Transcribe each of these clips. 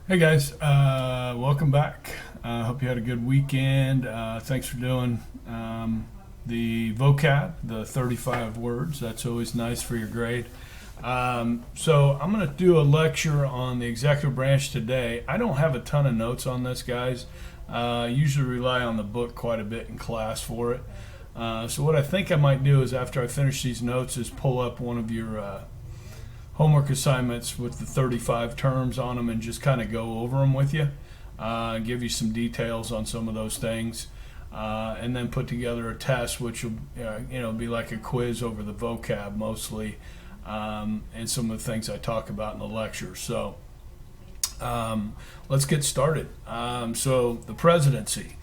Hey guys, welcome back. Hope you had a good weekend. Thanks for doing the vocab, the 35 words. That's always nice for your grade. So I'm going to do a lecture on the executive branch today. I don't have a ton of notes on this, guys. I usually rely on the book quite a bit in class for it. So what I think I might do is after I finish these notes is pull up one of your homework assignments with the 35 terms on them and just kind of go over them with you, give you some details on some of those things, and then put together a test which will be like a quiz over the vocab mostly, and some of the things I talk about in the lecture. So let's get started. So the presidency.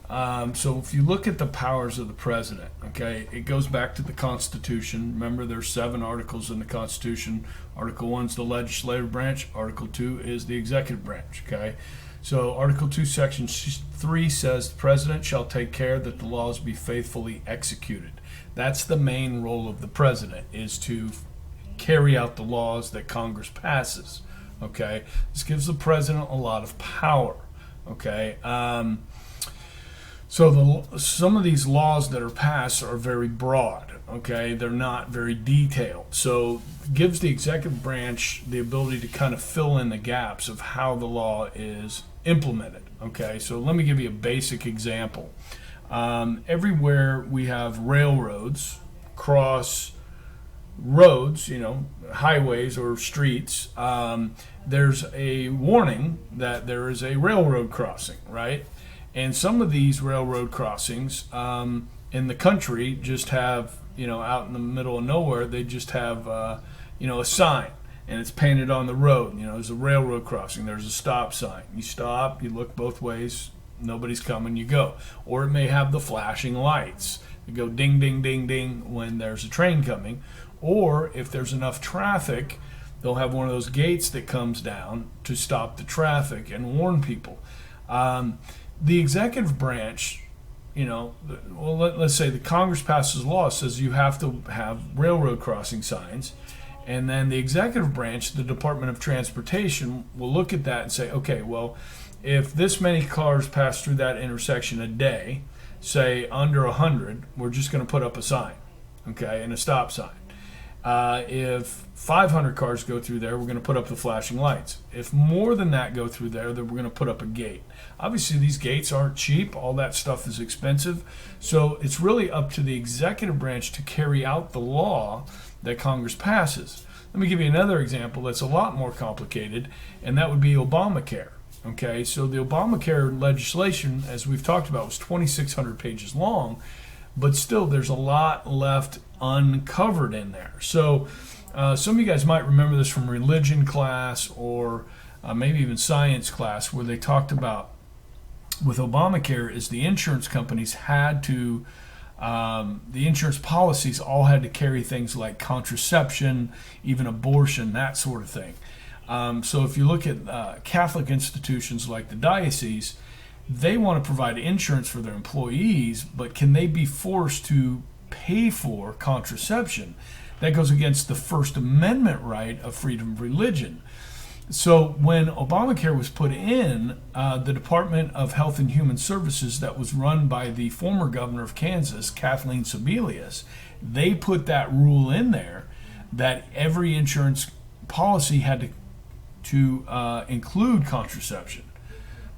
So if you look at the powers of the president, okay, it goes back to the Constitution. Remember, there's 7 articles in the Constitution. Article 1 is the legislative branch. Article 2 is the executive branch, okay? So Article 2, Section 3 says the president shall take care that the laws be faithfully executed. That's the main role of the president, is to carry out the laws that Congress passes, okay? This gives the president a lot of power, okay? So some of these laws that are passed are very broad, okay? They're not very detailed. So it gives the executive branch the ability to kind of fill in the gaps of how the law is implemented, okay? So let me give you a basic example. Everywhere we have railroads cross roads, highways or streets, there's a warning that there is a railroad crossing, right? And some of these railroad crossings in the country just have, out in the middle of nowhere, they just have, a sign, and it's painted on the road. There's a railroad crossing, there's a stop sign. You stop, you look both ways, nobody's coming, you go. Or it may have the flashing lights. They go ding, ding, ding, ding when there's a train coming. Or if there's enough traffic, they'll have one of those gates that comes down to stop the traffic and warn people. The executive branch, let's say the Congress passes a law, says you have to have railroad crossing signs, and then the executive branch, the Department of Transportation, will look at that and say, okay, well, if this many cars pass through that intersection a day, say under 100, we're just going to put up a sign, okay, and a stop sign. If 500 cars go through there, we're going to put up the flashing lights. If more than that go through there, then we're going to put up a gate. Obviously, these gates aren't cheap. All that stuff is expensive. So it's really up to the executive branch to carry out the law that Congress passes. Let me give you another example that's a lot more complicated, and that would be Obamacare. Okay, so the Obamacare legislation, as we've talked about, was 2,600 pages long, but still there's a lot left uncovered in there. So some of you guys might remember this from religion class or maybe even science class, where they talked about with Obamacare is the insurance companies had to, the insurance policies all had to carry things like contraception, even abortion, that sort of thing. So if you look at Catholic institutions like the diocese, they want to provide insurance for their employees, but can they be forced to pay for contraception? That goes against the First Amendment right of freedom of religion. So when Obamacare was put in, the Department of Health and Human Services that was run by the former governor of Kansas, Kathleen Sebelius, they put that rule in there that every insurance policy had to include contraception.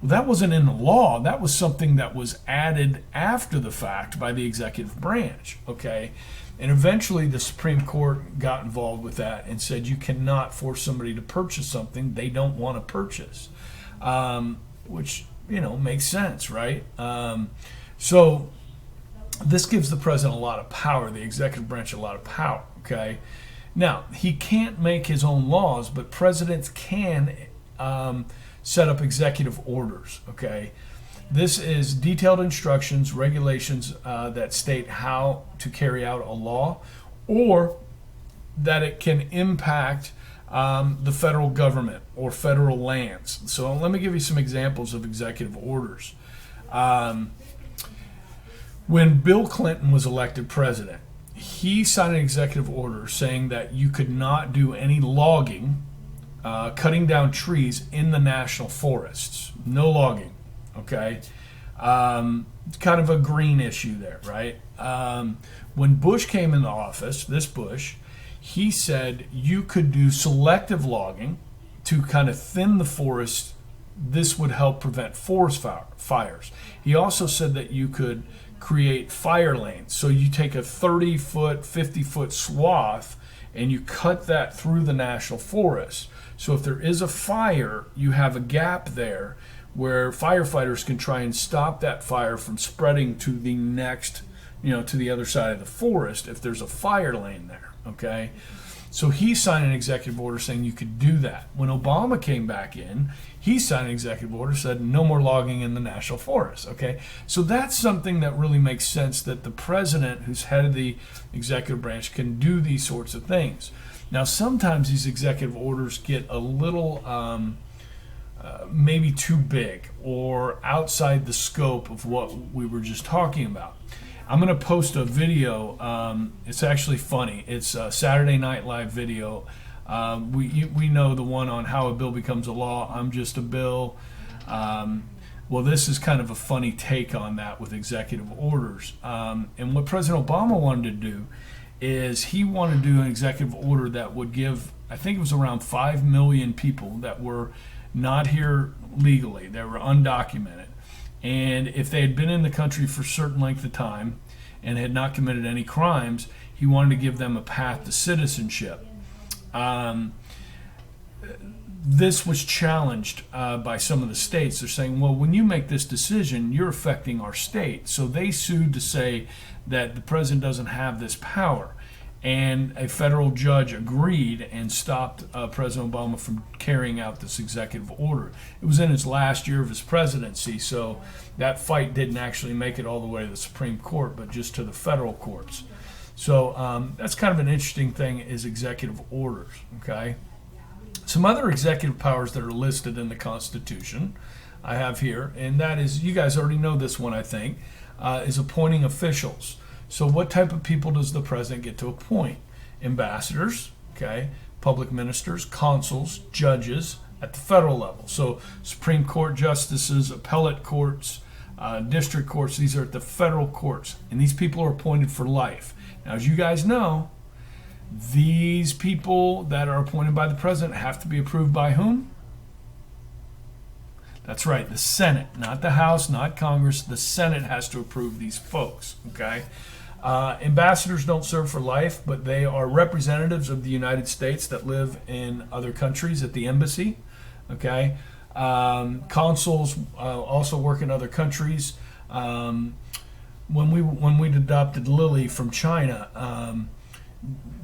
Well, that wasn't in the law. That was something that was added after the fact by the executive branch, okay? And eventually the Supreme Court got involved with that and said you cannot force somebody to purchase something they don't want to purchase, which, makes sense, right? So this gives the president a lot of power, the executive branch a lot of power, okay? Now, he can't make his own laws, but presidents can set up executive orders, okay? This is detailed instructions, regulations that state how to carry out a law, or that it can impact the federal government or federal lands. So let me give you some examples of executive orders. When Bill Clinton was elected president, he signed an executive order saying that you could not do any logging cutting down trees in the national forests. No logging, okay? Kind of a green issue there, right? When Bush came into office, this Bush, he said you could do selective logging to kind of thin the forest. This would help prevent forest fires. He also said that you could create fire lanes. So you take a 30-foot, 50-foot swath and you cut that through the national forest. So if there is a fire, you have a gap there where firefighters can try and stop that fire from spreading to the next, to the other side of the forest if there's a fire lane there, okay? So he signed an executive order saying you could do that. When Obama came back in, he signed an executive order said no more logging in the national forest, okay? So that's something that really makes sense, that the president, who's head of the executive branch, can do these sorts of things. Now, sometimes these executive orders get a little maybe too big or outside the scope of what we were just talking about. I'm going to post a video. It's actually funny. It's a Saturday Night Live video. We know the one on how a bill becomes a law. I'm just a bill. Well, this is kind of a funny take on that with executive orders. And what President Obama wanted to do is he wanted to do an executive order that would give, I think it was around 5 million people that were not here legally, that were undocumented. And if they had been in the country for a certain length of time and had not committed any crimes, he wanted to give them a path to citizenship. This was challenged by some of the states. They're saying, well, when you make this decision, you're affecting our state. So they sued to say that the president doesn't have this power. And a federal judge agreed and stopped President Obama from carrying out this executive order. It was in his last year of his presidency, so that fight didn't actually make it all the way to the Supreme Court, but just to the federal courts. So that's kind of an interesting thing, is executive orders, okay? Some other executive powers that are listed in the Constitution I have here, and that is, you guys already know this one, I think, is appointing officials. So what type of people does the president get to appoint? Ambassadors, okay, public ministers, consuls, judges at the federal level. So Supreme Court justices, appellate courts, district courts, these are at the federal courts. And these people are appointed for life. Now, as you guys know, these people that are appointed by the president have to be approved by whom? That's right, the Senate, not the House, not Congress. The Senate has to approve these folks, okay? Ambassadors don't serve for life, but they are representatives of the United States that live in other countries at the embassy, okay? Consuls also work in other countries. When we adopted Lily from China,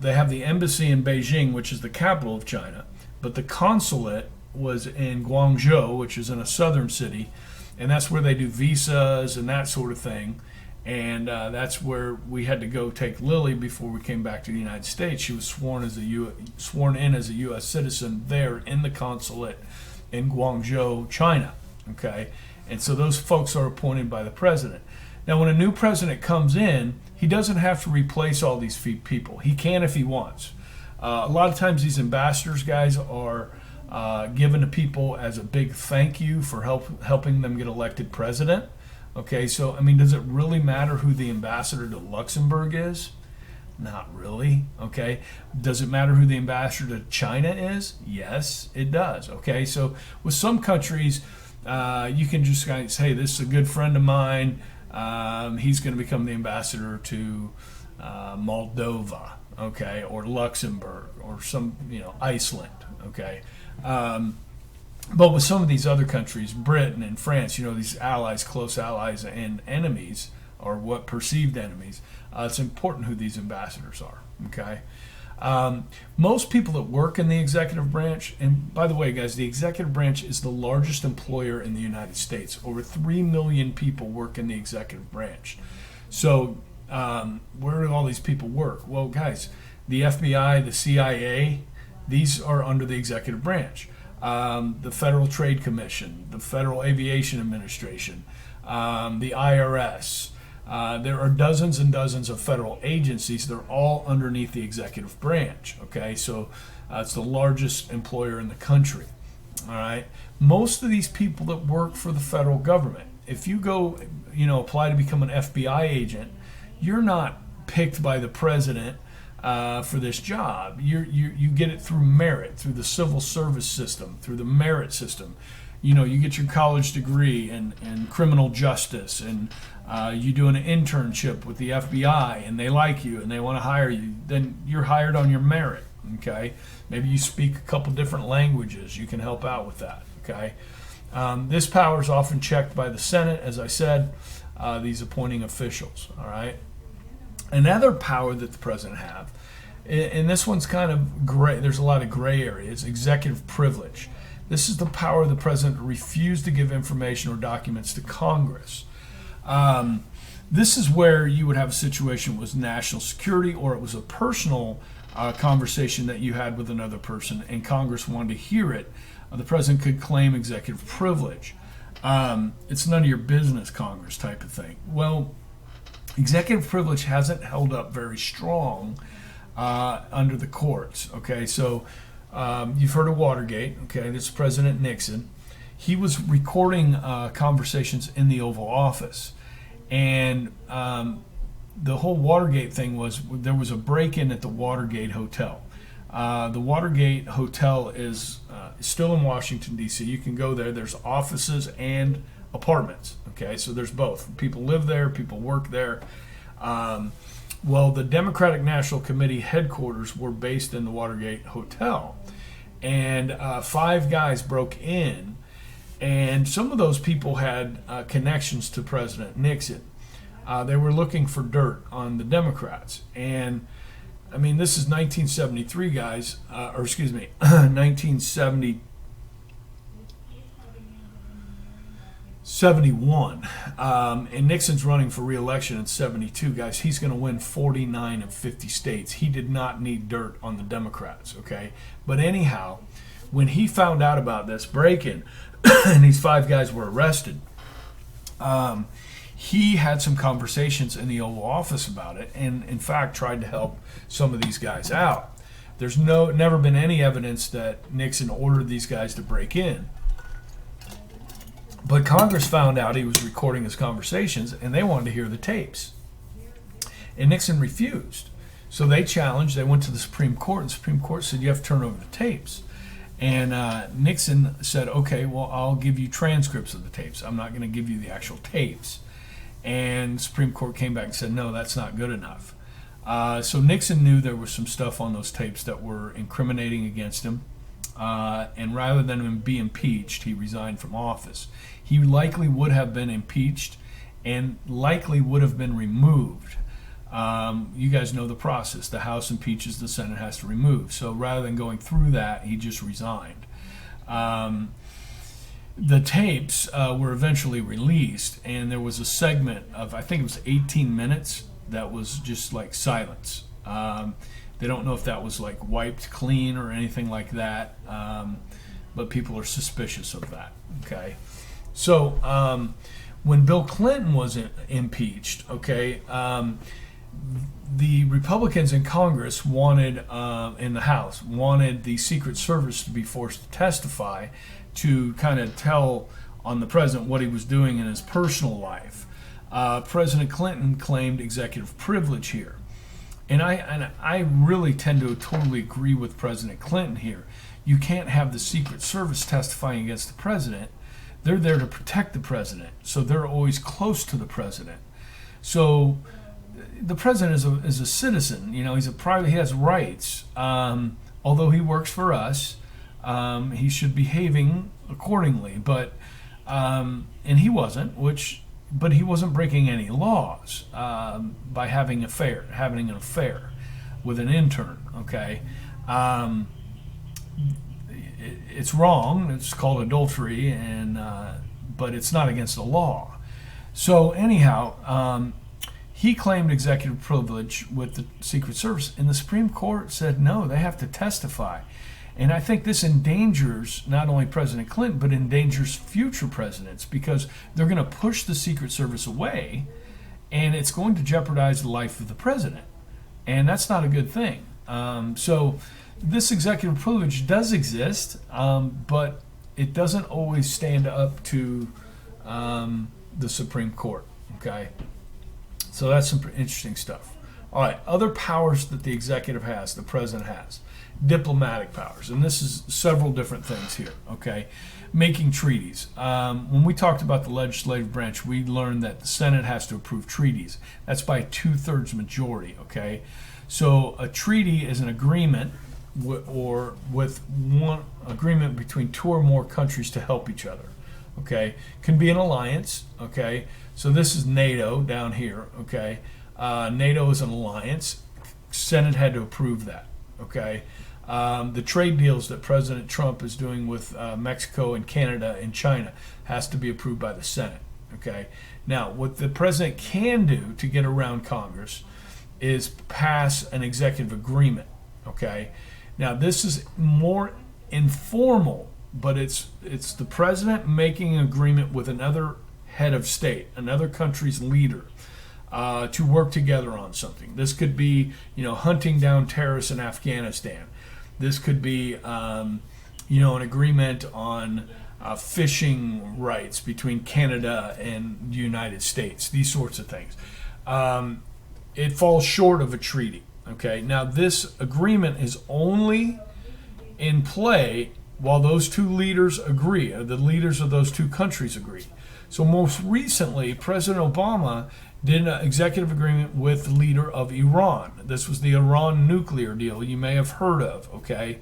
they have the embassy in Beijing, which is the capital of China, but the consulate was in Guangzhou, which is in a southern city, and that's where they do visas and that sort of thing. And that's where we had to go take Lily before we came back to the United States. She was sworn in as a U.S. citizen there in the consulate in Guangzhou, China. Okay, and so those folks are appointed by the president. Now, when a new president comes in, he doesn't have to replace all these people. He can if he wants. A lot of times, these ambassadors, guys, are given to people as a big thank you for helping them get elected president. Okay, so, I mean, does it really matter who the ambassador to Luxembourg is? Not really, okay? Does it matter who the ambassador to China is? Yes, it does, okay? So with some countries, you can just kind of say, hey, this is a good friend of mine. He's going to become the ambassador to Moldova, okay, or Luxembourg, or some, Iceland, okay? But with some of these other countries, Britain and France, these allies, close allies and enemies, or what perceived enemies, it's important who these ambassadors are, okay? Most people that work in the executive branch, and by the way, guys, the executive branch is the largest employer in the United States. Over 3 million people work in the executive branch. So where do all these people work? Well, guys, the FBI, the CIA, these are under the executive branch. The Federal Trade Commission, the Federal Aviation Administration, the IRS. There are dozens and dozens of federal agencies. They're all underneath the executive branch. Okay, so It's the largest employer in the country. All right. Most of these people that work for the federal government, if you go, apply to become an FBI agent, you're not picked by the president for this job. You get it through merit, through the civil service system, through the merit system. You get your college degree in criminal justice, and you do an internship with the FBI, and they like you and they want to hire you. Then you're hired on your merit. Okay, maybe you speak a couple different languages. You can help out with that. Okay, this power is often checked by the Senate, as I said, these appointing officials. All right, another power that the president have, and this one's kind of gray. There's a lot of gray areas. Executive privilege. This is the power of the president to refuse to give information or documents to Congress. This is where you would have a situation with national security, or it was a personal conversation that you had with another person and Congress wanted to hear it. The president could claim executive privilege. It's none of your business, Congress, type of thing. Well, executive privilege hasn't held up very strong under the courts. Okay, so you've heard of Watergate. Okay, this is President Nixon. He was recording conversations in the Oval Office, and the whole Watergate thing was there was a break-in at the Watergate Hotel. The Watergate Hotel is still in Washington, D.C. You can go there. There's offices and apartments. Okay, so there's both. People live there, people work there. Well, the Democratic National Committee headquarters were based in the Watergate Hotel. And 5 guys broke in, and some of those people had connections to President Nixon. They were looking for dirt on the Democrats. And, I mean, this is 1973, guys, 1971. And Nixon's running for re-election in 72, guys. He's going to win 49 of 50 states. He did not need dirt on the Democrats, okay? But anyhow, when he found out about this break-in, and these 5 guys were arrested, he had some conversations in the Oval Office about it, and in fact tried to help some of these guys out. There's never been any evidence that Nixon ordered these guys to break in. But Congress found out he was recording his conversations, and they wanted to hear the tapes. And Nixon refused. So they challenged, they went to the Supreme Court, and the Supreme Court said, you have to turn over the tapes. And Nixon said, okay, well, I'll give you transcripts of the tapes. I'm not going to give you the actual tapes. And the Supreme Court came back and said, no, that's not good enough. So Nixon knew there was some stuff on those tapes that were incriminating against him. And rather than him be impeached, he resigned from office. He likely would have been impeached and likely would have been removed. You guys know the process. The House impeaches, the Senate has to remove. So rather than going through that, he just resigned. The tapes were eventually released, and there was a segment of, I think it was 18 minutes, that was just like silence. They don't know if that was like wiped clean or anything like that, but people are suspicious of that. Okay, so when Bill Clinton was impeached, okay, the Republicans in Congress wanted, in the House, wanted the Secret Service to be forced to testify to kind of tell on the president what he was doing in his personal life. President Clinton claimed executive privilege here. And I really tend to totally agree with President Clinton here. You can't have the Secret Service testifying against the president. They're there to protect the president, so they're always close to the president. So the president is a citizen. You know, he's a private. He has rights. Although he works for us, he should be behaving accordingly. But and he wasn't, but he wasn't breaking any laws by having an affair with an intern. Okay, it's wrong. It's called adultery, and but it's not against the law. So anyhow, he claimed executive privilege with the Secret Service, and the Supreme Court said no, they have to testify. And I think this endangers not only President Clinton, but endangers future presidents, because they're going to push the Secret Service away, and it's going to jeopardize the life of the president. And that's not a good thing. So this executive privilege does exist, but it doesn't always stand up to the Supreme Court. Okay, so that's some interesting stuff. All right, other powers that the executive has, the president has. Diplomatic powers, and this is several different things here. Okay, making treaties. When we talked about the legislative branch, we learned that the Senate has to approve treaties. That's by a 2/3 majority. Okay, so a treaty is an agreement or with one agreement between two or more countries to help each other. Okay, can be an alliance. Okay, so this is NATO down here. Okay, NATO is an alliance. Senate had to approve that. Okay. The trade deals that President Trump is doing with Mexico and Canada and China has to be approved by the Senate. Okay. Now, what the president can do to get around Congress is pass an executive agreement. Okay. Now, this is more informal, but it's the president making an agreement with another head of state, another country's leader, to work together on something. This could be, hunting down terrorists in Afghanistan. This could be, an agreement on fishing rights between Canada and the United States. These sorts of things. It falls short of a treaty. Okay. Now, this agreement is only in play while those two leaders agree, or the leaders of those two countries agree. So most recently, President Obama did an executive agreement with the leader of Iran. This was the Iran nuclear deal you may have heard of, okay?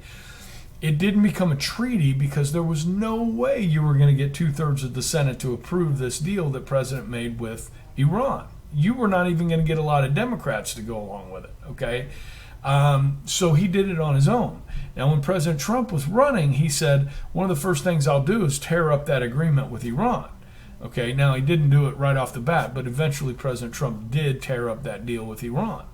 It didn't become a treaty because there was no way you were going to get 2/3 of the Senate to approve this deal that President made with Iran. You were not even going to get a lot of Democrats to go along with it, okay? So he did it on his own. Now, when President Trump was running, he said, one of the first things I'll do is tear up that agreement with Iran. Okay, now he didn't do it right off the bat, but eventually President Trump did tear up that deal with Iran.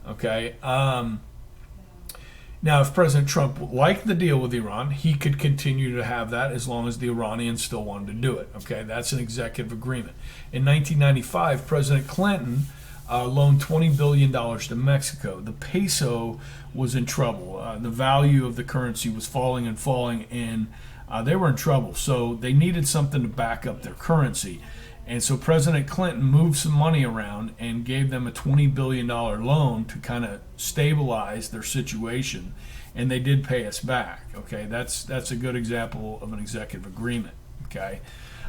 Okay, now if President Trump liked the deal with Iran, he could continue to have that as long as the Iranians still wanted to do it. Okay, that's an executive agreement. In 1995, President Clinton loaned $20 billion to Mexico. The peso was in trouble. The value of the currency was falling and falling, and they were in trouble. So they needed something to back up their currency. And so President Clinton moved some money around and gave them a $20 billion loan to kind of stabilize their situation. And they did pay us back. Okay, that's a good example of an executive agreement. Okay,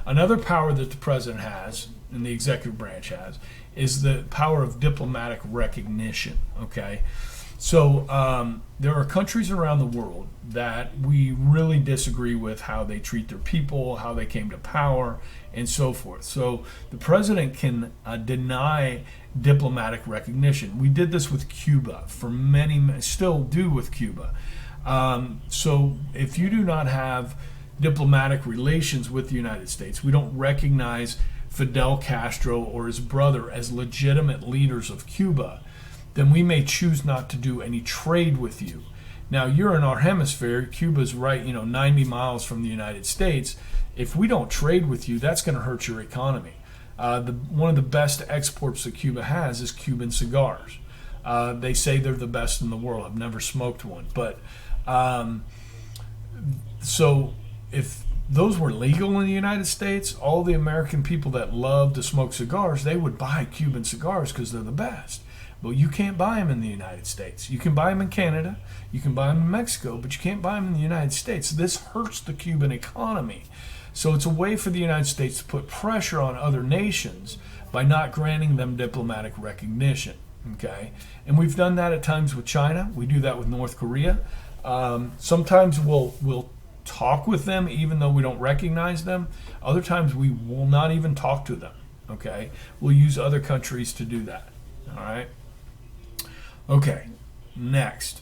another power that the president has and the executive branch has is the power of diplomatic recognition. Okay, so there are countries around the world that we really disagree with how they treat their people, how they came to power, and so forth. So the president can deny diplomatic recognition. We did this with Cuba for many, still do with Cuba. So if you do not have diplomatic relations with the United States, we don't recognize Fidel Castro or his brother as legitimate leaders of Cuba, then we may choose not to do any trade with you. Now, you're in our hemisphere. Cuba's right, 90 miles from the United States. If we don't trade with you, that's going to hurt your economy. One of the best exports that Cuba has is Cuban cigars. They say they're the best in the world. I've never smoked one. But so if those were legal in the United States, all the American people that love to smoke cigars, they would buy Cuban cigars because they're the best. But you can't buy them in the United States. You can buy them in Canada, you can buy them in Mexico, but you can't buy them in the United States. This hurts the Cuban economy. So it's a way for the United States to put pressure on other nations by not granting them diplomatic recognition. Okay, and we've done that at times with China. We do that with North Korea. Sometimes we'll talk with them even though we don't recognize them. Other times we will not even talk to them. Okay, we'll use other countries to do that. All right. Okay, next,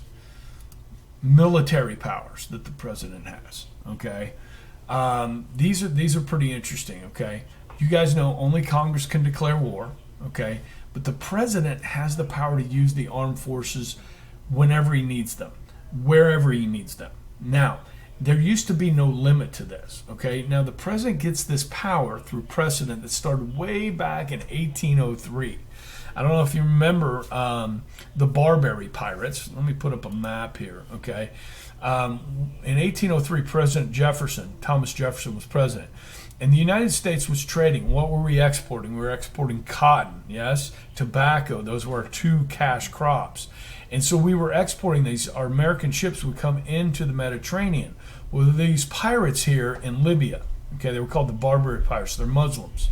military powers that the president has. Okay, these are pretty interesting. Okay, you guys know only Congress can declare war. Okay, but the president has the power to use the armed forces whenever he needs them, wherever he needs them. Now, there used to be no limit to this. Okay, now the president gets this power through precedent that started way back in 1803. I don't know if you remember the Barbary Pirates. Let me put up a map here, okay? In 1803, President Jefferson, Thomas Jefferson was president, and the United States was trading. What were we exporting? We were exporting cotton, yes, tobacco. Those were our two cash crops. And so we were exporting these. Our American ships would come into the Mediterranean. Well, these pirates here in Libya, okay, they were called the Barbary Pirates. They're Muslims.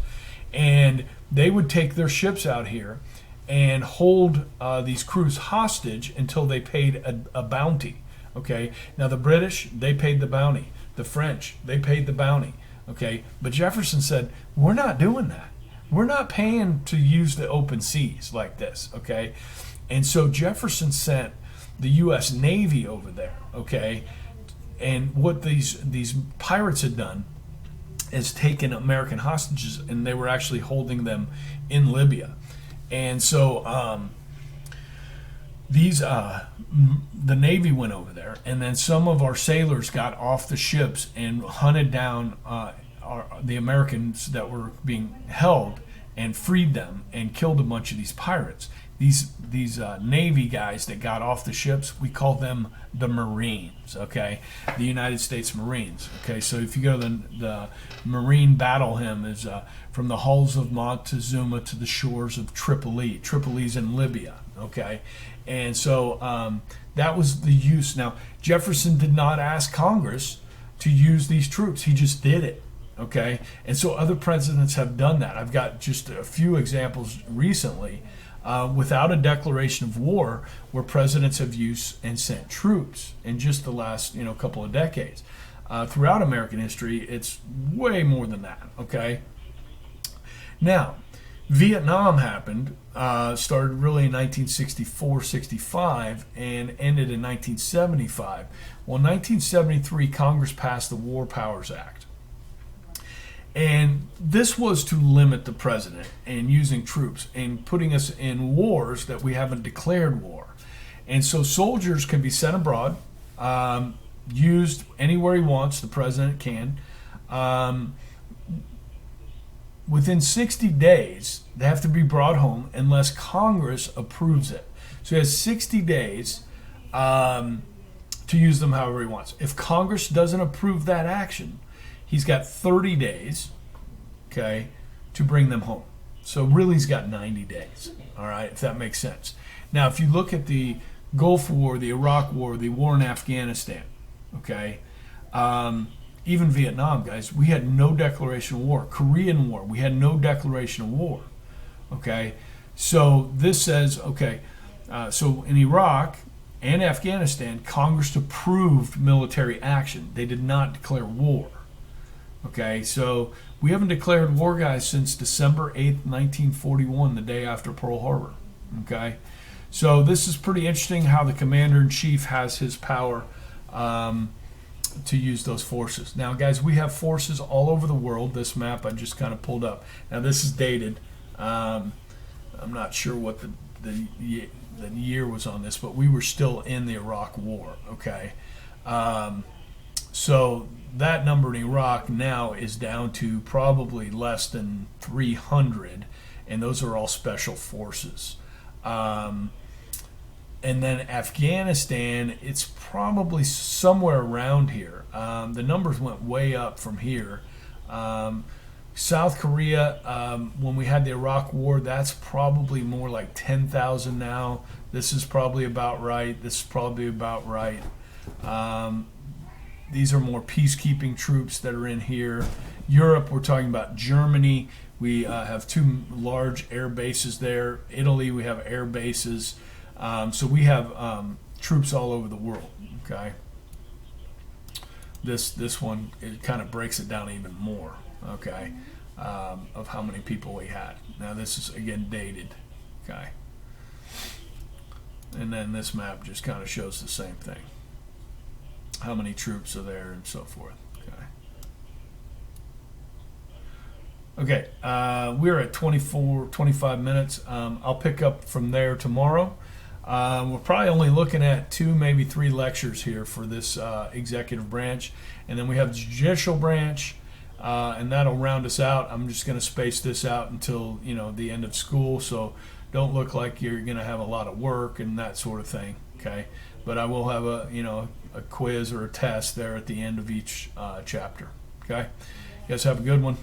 And they would take their ships out here and hold these crews hostage until they paid a bounty. Okay, now the British, they paid the bounty. The French, they paid the bounty. Okay, but Jefferson said, we're not doing that. We're not paying to use the open seas like this. Okay, and so Jefferson sent the U.S. Navy over there. Okay, and what these pirates had done is taken American hostages, and they were actually holding them in Libya. And so the Navy went over there, and then some of our sailors got off the ships and hunted down the Americans that were being held and freed them and killed a bunch of these pirates. These Navy guys that got off the ships, we call them the Marines, okay? The United States Marines, okay? So if you go to the Marine battle hymn is from the halls of Montezuma to the shores of Tripoli. Tripoli's in Libya, okay? And so that was the use. Now, Jefferson did not ask Congress to use these troops. He just did it, okay? And so other presidents have done that. I've got just a few examples recently without a declaration of war where presidents have used and sent troops in just the last couple of decades. Throughout American history, it's way more than that, okay? Now, Vietnam happened, started really in 1964-65 and ended in 1975. Well, in 1973, Congress passed the War Powers Act. And this was to limit the president and using troops and putting us in wars that we haven't declared war. And so soldiers can be sent abroad, used anywhere he wants, the president can. Within 60 days, they have to be brought home unless Congress approves it. So he has 60 days to use them however he wants. If Congress doesn't approve that action, he's got 30 days, okay, to bring them home. So really he's got 90 days, all right, if that makes sense. Now, if you look at the Gulf War, the Iraq War, the war in Afghanistan, okay, even Vietnam, guys, we had no declaration of war. Korean War, we had no declaration of war, okay? So this says, okay, so in Iraq and Afghanistan, Congress approved military action. They did not declare war. Okay, so we haven't declared war, guys, since December 8th, 1941, the day after Pearl Harbor. Okay, so this is pretty interesting how the commander-in-chief has his power to use those forces. Now, guys, we have forces all over the world. This map I just kind of pulled up. Now, this is dated. I'm not sure what the year was on this, but we were still in the Iraq War. Okay, so that number in Iraq now is down to probably less than 300, and those are all special forces. And then Afghanistan, it's probably somewhere around here. The numbers went way up from here. South Korea, when we had the Iraq War, that's probably more like 10,000 now. This is probably about right. This is probably about right. These are more peacekeeping troops that are in here. Europe, we're talking about Germany. We have two large air bases there. Italy, we have air bases. So we have troops all over the world. Okay. This one, it kind of breaks it down even more. Okay, of how many people we had. Now this is again dated. Okay. And then this map just kind of shows the same thing. How many troops are there and so forth. Okay, we're at 25 minutes. I'll pick up from there tomorrow. We're probably only looking at 2, maybe 3 lectures here for this executive branch. And then we have the judicial branch, and that'll round us out. I'm just going to space this out until the end of school, so don't look like you're going to have a lot of work and that sort of thing. Okay, but I will have a quiz or a test there at the end of each chapter. Okay, you guys have a good one.